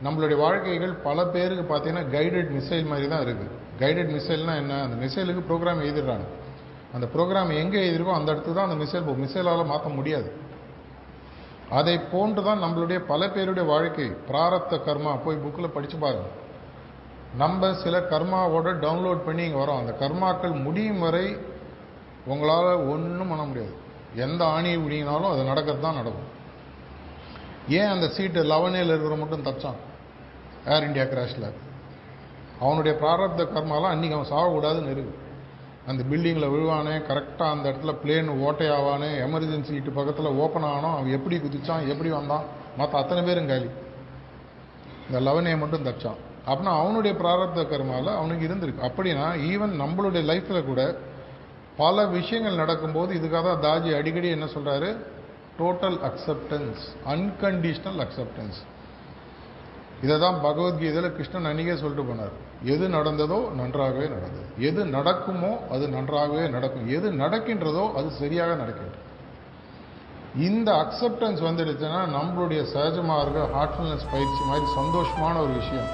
நம்மளுடைய வாழ்க்கைகள் பல பேருக்கு பார்த்தீங்கன்னா கைடட் மிசைல் மாதிரி தான் இருக்குது. கைடட் மிசைல்னால் என்ன? அந்த மிசைலுக்கு ப்ரோக்ராம் எழுதிடுறாங்க. அந்த ப்ரோக்ராம் எங்கே எழுதிருக்கோ அந்த இடத்துக்கு தான் அந்த மிசைல் போகும். மிசைலால் மாற்ற முடியாது. அதை போன்று தான் நம்மளுடைய பல பேருடைய வாழ்க்கை. பிராரப்த கர்மா போய் புக்கில் படித்து பாருங்க. நம்ம சில கர்மாவோட டவுன்லோட் பண்ணி இங்கே வரோம். அந்த கர்மாக்கள் முடியும் வரை உங்களால் ஒன்றும் பண்ண முடியாது. எந்த ஆணியை விடிங்கினாலும் அது நடக்கிறது தான் நடக்கும். ஏன் அந்த சீட்டு 11 இருக்கிற மட்டும் தச்சான் ஏர் இண்டியா கிராஷில்? அவனுடைய பிராரப்த கர்மாலாம் அன்றைக்கி அவன் சாகக்கூடாதுன்னு இருக்குது. அந்த பில்டிங்கில் விழுவானே, கரெக்டாக அந்த இடத்துல பிளேன் ஓட்டையாவானே, எமர்ஜென்சி சீட்டு பக்கத்தில் ஓப்பன் ஆகணும், அவன் எப்படி குதிச்சான், எப்படி வந்தான், மற்ற அத்தனை பேரும் காலி. இந்த 11 மட்டும் தச்சான். அப்படின்னா அவனுடைய பிராரப்த கர்மாவில் அவனுக்கு இருந்திருக்கு. அப்படின்னா ஈவன் நம்மளுடைய லைஃப்பில் கூட பல விஷயங்கள் நடக்கும்போது இதுக்காக தான் தாஜி அடிக்கடி என்ன சொல்கிறாரு? Total acceptance, unconditional acceptance. இதை தான் பகவத்கீதையில் கிருஷ்ணன் அன்றைக்கே சொல்லிட்டு போனார். எது நடந்ததோ நன்றாகவே நடந்தது, எது நடக்குமோ அது நன்றாகவே நடக்கும், எது நடக்கின்றதோ அது சரியாக நடக்கின்றது. இந்த அக்செப்டன்ஸ் வந்துடுச்சுன்னா நம்மளுடைய சகஜமாக இருக்க ஹார்ட்ஃபுல்னஸ் பயிற்சி மாதிரி சந்தோஷமான ஒரு விஷயம்.